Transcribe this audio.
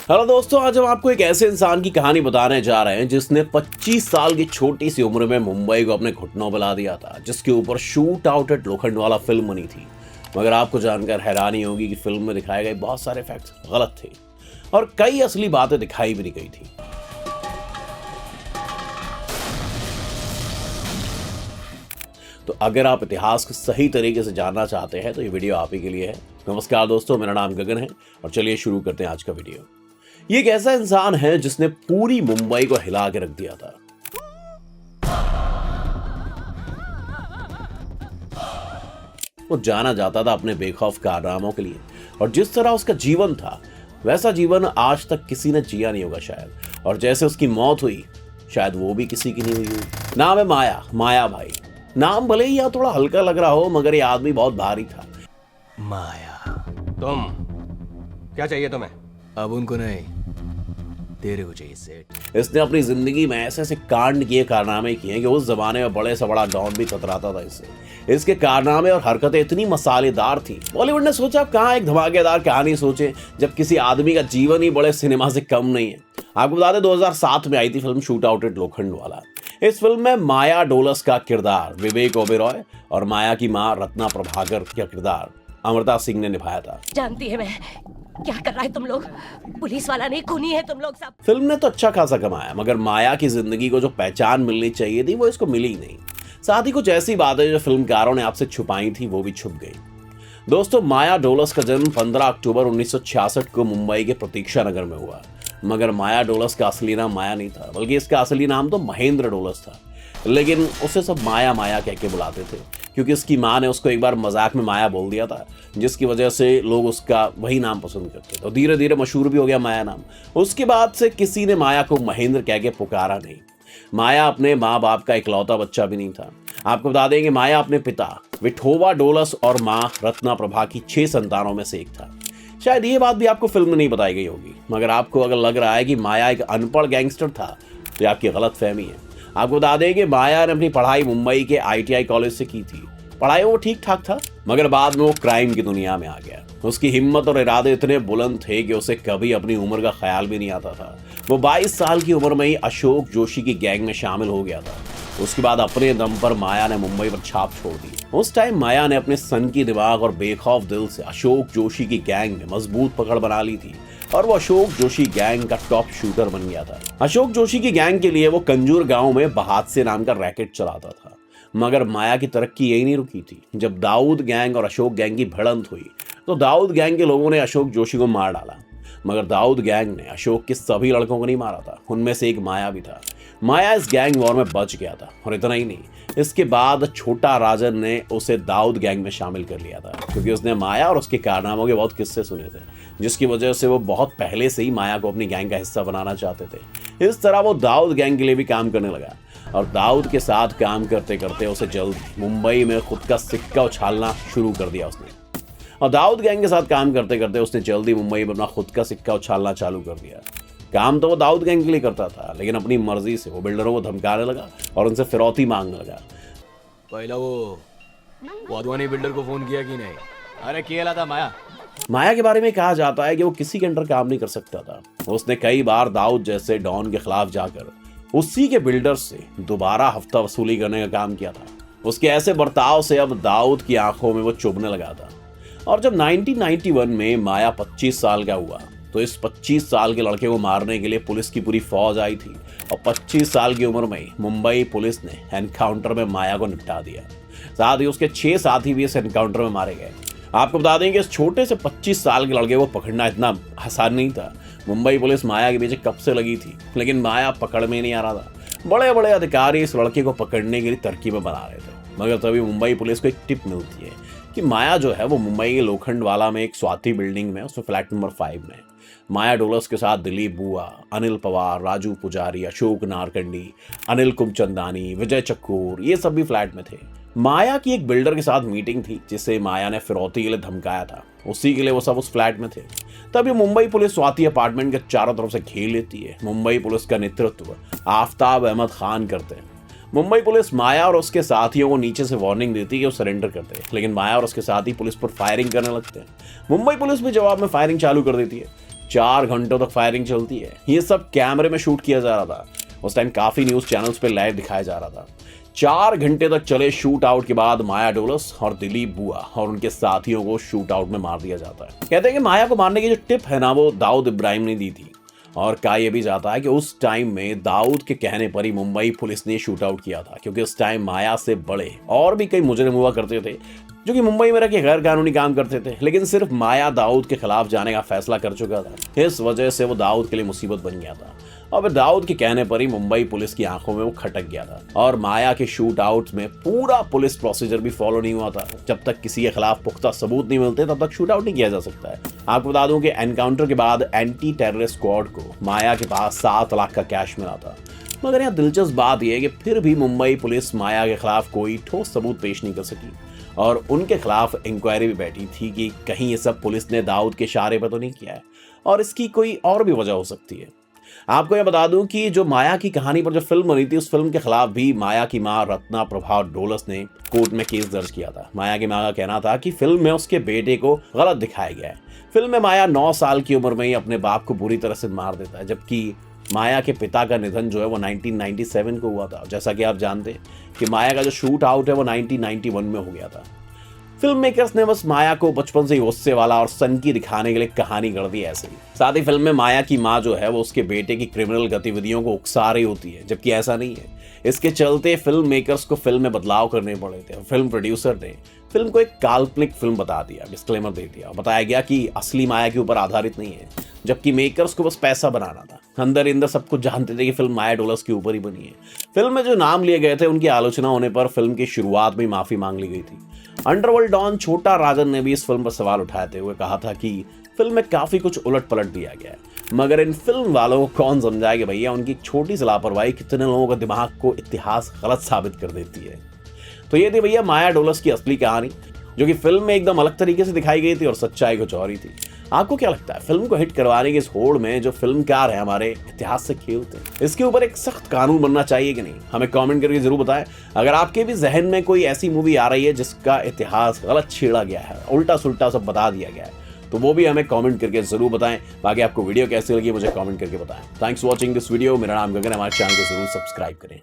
Hello दोस्तों, आज हम आपको एक ऐसे इंसान की कहानी बताने जा रहे हैं जिसने 25 साल की छोटी सी उम्र में मुंबई को अपने घुटनों पर ला दिया था, जिसके ऊपर shoot out at Lokhandwala film बनी थी। मगर आपको जानकर हैरानी होगी कि फिल्म में दिखाए गए बहुत सारे फैक्ट्स गलत थे और कई असली बातें दिखाई भी नहीं गई थी। तो अगर आप इतिहास को सही तरीके से जानना चाहते हैं तो ये वीडियो आप ही के लिए है। नमस्कार दोस्तों, मेरा नाम गगन है और चलिए शुरू करते हैं आज का वीडियो। ये एक ऐसा इंसान है जिसने पूरी मुंबई को हिला के रख दिया था। वो जाना जाता था अपने बेखौफ कारनामों के लिए और जिस तरह उसका जीवन था वैसा जीवन आज तक किसी ने जिया नहीं होगा शायद। और जैसे उसकी मौत हुई शायद वो भी किसी की नहीं हुई होगी। नाम है माया, माया भाई। नाम भले ही यहाँ थोड़ा हल्का लग रहा हो मगर ये आदमी बहुत भारी था। माया, तुम क्या चाहिए तुम्हें? अब उनको नहीं, तेरे को चाहिए सेठ। इसने अपनी जिंदगी में ऐसे ऐसे कांड किए, कारनामे किए कि उस जमाने में बड़े से बड़ा डॉन भी कतराता था इससे। इसके कारनामे और हरकतें इतनी मसालेदार थी, बॉलीवुड ने सोचा कहाँ एक धमाकेदार कहानी सोचे जब किसी आदमी का जीवन ही बड़े सिनेमा से कम नहीं है। आपको बता दें 2007 में आई थी film shoot out at Lokhandwala. इस फिल्म में माया डोलस का किरदार विवेक ओबेरॉय और माया की मां रत्ना प्रभाकर का किरदार अमृता सिंह ने निभाया था। जानती है मैं क्या कर रहा है तुम लोग, पुलिस वाला नहीं खूनी है तुम लोग सब। फिल्म ने तो अच्छा खासा कमाया मगर माया की जिंदगी को जो पहचान मिलनी चाहिए थी वो इसको मिली ही नहीं। साथ ही कुछ ऐसी बातें जो फिल्मकारों ने आपसे छुपाई थी वो भी छुप गई। दोस्तों, माया डोलस का जन्म 15 अक्टूबर 1966 को मुंबई के प्रतीक्षा नगर में हुआ। मगर माया डोलस का असली नाम माया नहीं था, बल्कि इसका असली नाम तो महेंद्र डोलस था। लेकिन उसे सब माया माया कह के बुलाते थे क्योंकि उसकी माँ ने उसको एक बार मजाक में माया बोल दिया था, जिसकी वजह से लोग उसका वही नाम पसंद करते। तो धीरे धीरे मशहूर भी हो गया माया नाम। उसके बाद से किसी ने माया को महेंद्र कह के पुकारा नहीं। माया अपने माँ बाप का इकलौता बच्चा भी नहीं था। आपको बता दें कि माया अपने पिता विठोबा डोलस और माँ रत्ना प्रभा की 6 संतानों में से एक था। शायद ये बात भी आपको फिल्म में नहीं बताई गई होगी, मगर आपको अगर लग रहा है कि माया एक अनपढ़ गैंगस्टर था तो आपकी गलत फहमी है। आपको बता दें कि माया ने अपनी पढ़ाई मुंबई के ITI कॉलेज से की थी। पढ़ाई वो ठीक ठाक था मगर बाद में वो क्राइम की दुनिया में आ गया। उसकी हिम्मत और इरादे इतने बुलंद थे कि उसे कभी अपनी उम्र का ख्याल भी नहीं आता था। वो 22 साल की उम्र में ही अशोक जोशी की गैंग में शामिल हो गया था। उसके बाद अपने दम पर माया ने मुंबई पर छाप छोड़ दी। उस टाइम माया ने अपने सन की दिमाग और बेखौफ दिल से अशोक जोशी की गैंग में मजबूत पकड़ बना ली थी और वो अशोक जोशी गैंग का टॉप शूटर बन गया था। अशोक जोशी की गैंग के लिए वो कंजूर गांव में बहादसे नाम का रैकेट चलाता था। मगर माया की तरक्की यही नहीं रुकी थी। जब दाऊद गैंग और अशोक गैंग की भिड़ंत हुई तो दाऊद गैंग के लोगों ने अशोक जोशी को मार डाला। मगर दाऊद गैंग ने अशोक के सभी लड़कों को नहीं मारा था, उनमें से एक माया भी था। माया इस गैंग वॉर में बच गया था और इतना ही नहीं, इसके बाद छोटा राजन ने उसे दाऊद गैंग में शामिल कर लिया था क्योंकि उसने माया और उसके कारनामों के बहुत किस्से सुने थे, जिसकी वजह से वो बहुत पहले से ही माया को अपनी गैंग का हिस्सा बनाना चाहते थे। इस तरह वो दाऊद गैंग के लिए भी काम करने लगा और दाऊद के साथ काम करते करते उसे जल्द मुंबई में खुद का सिक्का उछालना शुरू कर दिया उसने। और दाऊद गैंग के साथ काम करते करते उसने जल्दी मुंबई में अपना खुद का सिक्का उछालना चालू कर दिया। काम तो वो दाऊद गैंग के लिए करता था लेकिन अपनी मर्जी से वो बिल्डरों को धमकाने लगा और उनसे फिरौती मांगने लगा। पहला वो वाधवानी बिल्डर को फोन किया कि नहीं? अरे किया था माया। माया के बारे में कहा जाता है कि वो किसी के अंडर काम नहीं कर सकता था। उसने कई बार दाऊद जैसे डॉन के खिलाफ जाकर उसी के बिल्डर से दोबारा हफ्ता वसूली करने का काम किया था। उसके ऐसे बर्ताव से अब दाऊद की आंखों में वो चुभने लगा था। और जब 1991 में माया 25 साल का हुआ तो इस 25 साल के लड़के को मारने के लिए पुलिस की पूरी फौज आई थी और 25 साल की उम्र में मुंबई पुलिस ने एनकाउंटर में माया को निपटा दिया। साथ ही उसके 6 साथी भी इस एनकाउंटर में मारे गए। आपको बता दें कि इस छोटे से 25 साल के लड़के को पकड़ना इतना आसान नहीं था। मुंबई पुलिस माया के पीछे कब से लगी थी लेकिन माया पकड़ में नहीं आ रहा था। बड़े बड़े अधिकारी इस लड़के को पकड़ने के लिए तरकीबें बना रहे थे मगर तभी मुंबई पुलिस को एक टिप मिलती है कि माया जो है वो मुंबई के लोखंडवाला में एक स्वाति बिल्डिंग में उसमें फ्लैट नंबर 5 में माया डोलस के साथ दिलीप बुआ, अनिल पवार, राजू पुजारी, अशोक नारकंडी, अनिल कुमचंदानी, विजय चक्कूर, ये सब भी फ्लैट में थे। माया की एक बिल्डर के साथ मीटिंग थी जिसे माया ने फिरौती के लिए धमकाया था, उसी के लिए वो सब उस फ्लैट में थे। तभी मुंबई पुलिस स्वाति अपार्टमेंट के चारों तरफ से घेर लेती है। मुंबई पुलिस का नेतृत्व आफ्ताब अहमद खान करते हैं। मुंबई पुलिस माया और उसके साथियों को नीचे से वार्निंग देती है कि वो सरेंडर करते हैं, लेकिन माया और उसके साथी पुलिस पर फायरिंग करने लगते हैं। मुंबई पुलिस भी जवाब में फायरिंग चालू कर देती है। 4 घंटों तक फायरिंग चलती है। ये सब कैमरे में शूट किया जा रहा था। उस टाइम काफी न्यूज चैनल्स पे लाइव दिखाया जा रहा था। 4 घंटे तक चले शूट आउट के बाद माया डोलस और दिलीप बुआ और उनके साथियों को शूट आउट में मार दिया जाता है। कहते हैं कि माया को मारने की जो टिप है ना, वो दाऊद इब्राहिम ने दी थी। और कहा यह भी जाता है कि उस टाइम में दाऊद के कहने पर ही मुंबई पुलिस ने शूट आउट किया था, क्योंकि उस टाइम माया से बड़े और भी कई मुजरिम हुआ करते थे जो कि मुंबई में रह के गैर कानूनी काम करते थे, लेकिन सिर्फ माया दाऊद के खिलाफ जाने का फैसला कर चुका था। इस वजह से वो दाऊद के लिए मुसीबत बन गया था और फिर दाऊद के कहने पर ही मुंबई पुलिस की आंखों में वो खटक गया था। और माया के शूट आउट में पूरा पुलिस प्रोसीजर भी फॉलो नहीं हुआ था। जब तक किसी के खिलाफ पुख्ता सबूत नहीं मिलते तब तक शूट आउट नहीं किया जा सकता है। आपको बता दूं कि एनकाउंटर के बाद एंटी टेररिस्ट स्क्वाड को माया के पास 7 लाख का कैश मिला था। मगर यहाँ दिलचस्प बात यह है कि फिर भी मुंबई पुलिस माया के खिलाफ कोई ठोस सबूत पेश नहीं कर सकी और उनके खिलाफ इंक्वायरी भी बैठी थी कि कहीं ये सब पुलिस ने दाऊद के इशारे पर तो नहीं किया है, और इसकी कोई और भी वजह हो सकती है। आपको यह बता दूं कि जो माया की कहानी पर जो फिल्म बनी थी, उस फिल्म के खिलाफ भी माया की मां रत्ना प्रभा डोलस ने कोर्ट में केस दर्ज किया था। माया की मां का कहना था कि फिल्म में उसके बेटे को गलत दिखाया गया है। फिल्म में माया 9 साल की उम्र में ही अपने बाप को बुरी तरह से मार देता है, जबकि माया के पिता का निधन जो है वो 1997 को हुआ था। जैसा कि आप जानते हैं कि माया का जो शूट आउट है वो 1991 में हो गया था। फिल्म मेकर्स ने बस माया को बचपन से ही गुस्से वाला और सनकी दिखाने के लिए कहानी कर दी ऐसे ही। साथ ही फिल्म में माया की मां जो है वो उसके बेटे की क्रिमिनल गतिविधियों को उकसा रही होती है, जबकि ऐसा नहीं है। इसके चलते फिल्म मेकर्स को फिल्म में बदलाव करने पड़े थे। फिल्म प्रोड्यूसर ने फिल्म को एक काल्पनिक फिल्म बता दिया, डिस्क्लेमर दे दिया। बताया गया कि असली माया के ऊपर आधारित नहीं है, जबकि मेकर्स को बस पैसा बनाना था। अंदर सब कुछ जानते थे कि फिल्म माया डोलस के ऊपर ही बनी है। फिल्म में जो नाम लिए गए थे उनकी आलोचना होने पर फिल्म की शुरुआत में माफी मांग ली गई थी। अंडरवर्ल्ड डॉन छोटा राजन ने भी इस फिल्म पर सवाल उठाते हुए कहा था कि फिल्म में काफी कुछ उलट पलट दिया गया है, मगर इन फिल्म वालों को कौन समझाए कि भैया उनकी छोटी सी लापरवाही कितने लोगों का दिमाग को इतिहास गलत साबित कर देती है। तो ये थी भैया माया डोलस की असली कहानी, जो कि फिल्म में एकदम अलग तरीके से दिखाई गई थी और सच्चाई कुछ और ही थी। आपको क्या लगता है, फिल्म को हिट करवाने की इस होड़ में जो फिल्मकार है हमारे इतिहास से खेलते हैं, इसके ऊपर एक सख्त कानून बनना चाहिए कि नहीं? हमें कमेंट करके जरूर बताएं। अगर आपके भी जहन में कोई ऐसी मूवी आ रही है जिसका इतिहास गलत छेड़ा गया है, उल्टा सुल्टा सब बता दिया गया है, तो वो भी हमें कमेंट करके जरूर बताएं। बाकी आपको वीडियो कैसी लगी मुझे कमेंट करके बताएं। Thanks for watching this video. मेरा नाम गगन है, हमारे चैनल को जरूर सब्सक्राइब करें।